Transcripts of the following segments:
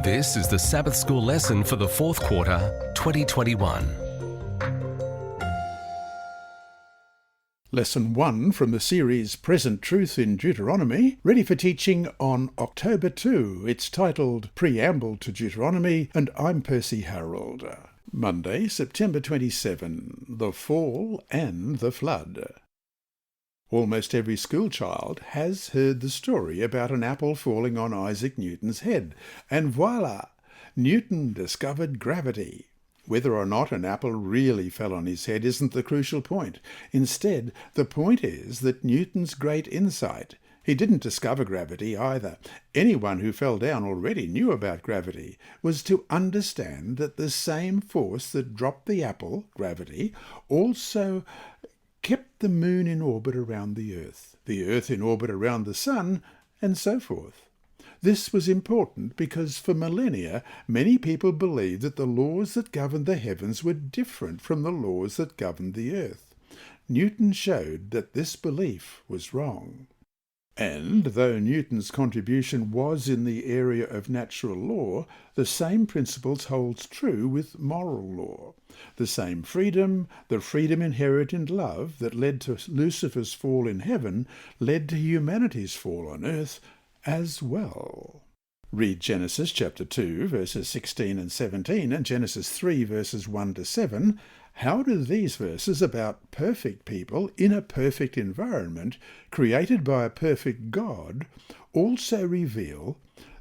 This is the Sabbath School lesson for the fourth quarter, 2021. Lesson 1 from the series Present Truth in Deuteronomy, ready for teaching on October 2. It's titled Preamble to Deuteronomy, and I'm Percy Harrold. Monday, September 27, the Fall and the Flood. Almost every schoolchild has heard the story about an apple falling on Isaac Newton's head, and voila! Newton discovered gravity. Whether or not an apple really fell on his head isn't the crucial point. Instead, the point is that Newton's great insight. He didn't discover gravity either. Anyone who fell down already knew about gravity, was to understand that the same force that dropped the apple, gravity, also kept the moon in orbit around the earth in orbit around the sun, and so forth. This was important because for millennia many people believed that the laws that governed the heavens were different from the laws that governed the earth. Newton showed that this belief was wrong. And though Newton's contribution was in the area of natural law, the same principles holds true with moral law. The same freedom, the freedom inherent in love that led to Lucifer's fall in heaven, led to humanity's fall on earth as well. Read Genesis chapter 2, verses 16 and 17, and Genesis 3, verses 1 to 7. How do these verses about perfect people in a perfect environment, created by a perfect God, also reveal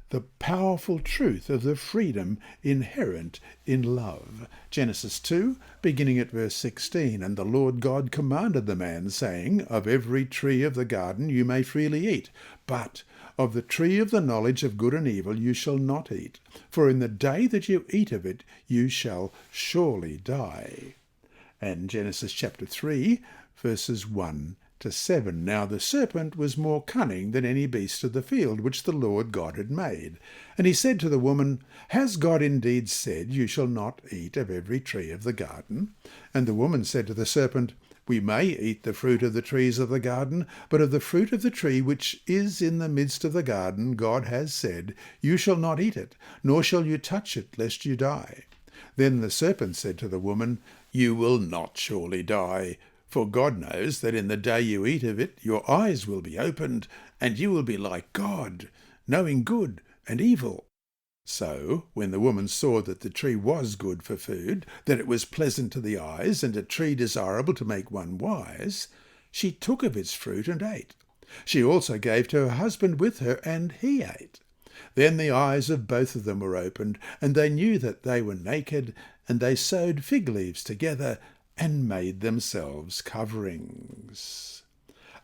the powerful truth of the freedom inherent in love? Genesis 2, beginning at verse 16, And the Lord God commanded the man, saying, Of every tree of the garden you may freely eat, but of the tree of the knowledge of good and evil you shall not eat, for in the day that you eat of it you shall surely die. And Genesis chapter 3, verses 1 to 7. Now the serpent was more cunning than any beast of the field which the Lord God had made. And he said to the woman, Has God indeed said, You shall not eat of every tree of the garden? And the woman said to the serpent, We may eat the fruit of the trees of the garden, but of the fruit of the tree which is in the midst of the garden, God has said, You shall not eat it, nor shall you touch it, lest you die. Then the serpent said to the woman, You will not surely die, for God knows that in the day you eat of it, your eyes will be opened, and you will be like God, knowing good and evil. So, when the woman saw that the tree was good for food, that it was pleasant to the eyes, and a tree desirable to make one wise, she took of its fruit and ate. She also gave to her husband with her, and he ate. Then the eyes of both of them were opened, and they knew that they were naked, and they sewed fig leaves together and made themselves coverings.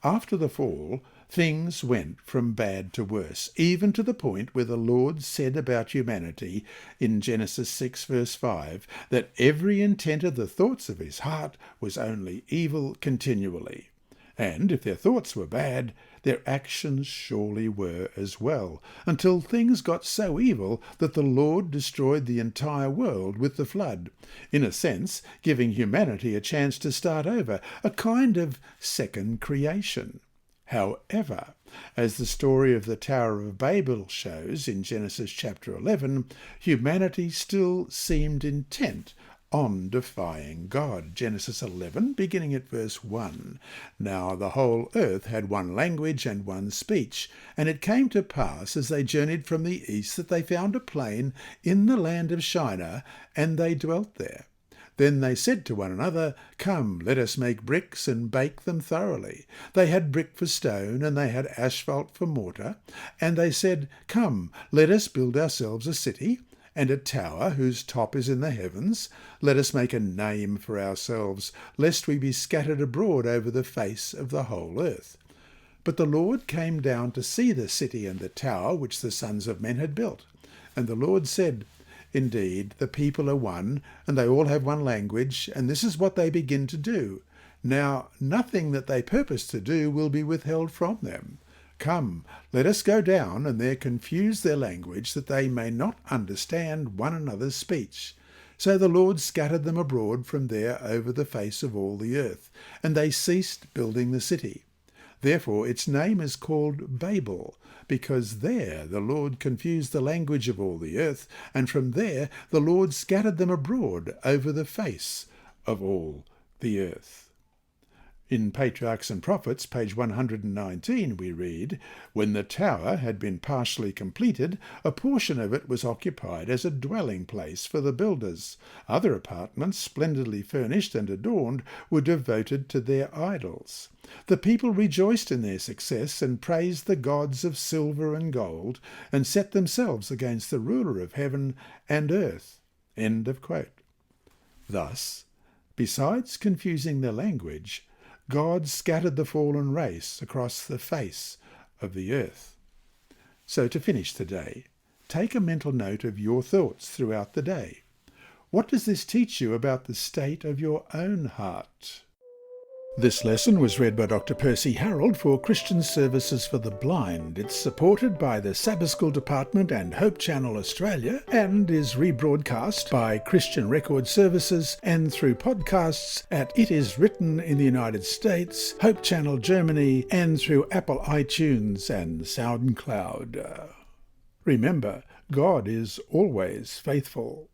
After the fall, things went from bad to worse, even to the point where the Lord said about humanity in Genesis 6 verse 5 that every intent of the thoughts of his heart was only evil continually. And if their thoughts were bad, their actions surely were as well, until things got so evil that the Lord destroyed the entire world with the flood, in a sense giving humanity a chance to start over, a kind of second creation. However, as the story of the Tower of Babel shows in Genesis chapter 11, humanity still seemed intent on defying God. Genesis 11, beginning at verse 1. Now the whole earth had one language and one speech, and it came to pass as they journeyed from the east that they found a plain in the land of Shinar, and they dwelt there. Then they said to one another, Come, let us make bricks and bake them thoroughly. They had brick for stone, and they had asphalt for mortar. And they said, Come, let us build ourselves a city, and a tower whose top is in the heavens. Let us make a name for ourselves, lest we be scattered abroad over the face of the whole earth. But the Lord came down to see the city and the tower which the sons of men had built. And the Lord said, Indeed, the people are one, and they all have one language, and this is what they begin to do. Now nothing that they purpose to do will be withheld from them. Come, let us go down and there confuse their language, that they may not understand one another's speech. So the Lord scattered them abroad from there over the face of all the earth, and they ceased building the city. Therefore its name is called Babel, because there the Lord confused the language of all the earth, and from there the Lord scattered them abroad over the face of all the earth. In Patriarchs and Prophets, page 119, we read, "When the tower had been partially completed, a portion of it was occupied as a dwelling place for the builders. Other apartments, splendidly furnished and adorned, were devoted to their idols. The people rejoiced in their success and praised the gods of silver and gold, and set themselves against the ruler of heaven and earth." End of quote. Thus, besides confusing their language, God scattered the fallen race across the face of the earth. So to finish today, take a mental note of your thoughts throughout the day. What does this teach you about the state of your own heart? This lesson was read by Dr. Percy Harrold for Christian Services for the Blind. It's supported by the Sabbath School Department and Hope Channel Australia, and is rebroadcast by Christian Record Services and through podcasts at It Is Written in the United States, Hope Channel Germany, and through Apple iTunes and SoundCloud. Remember, God is always faithful.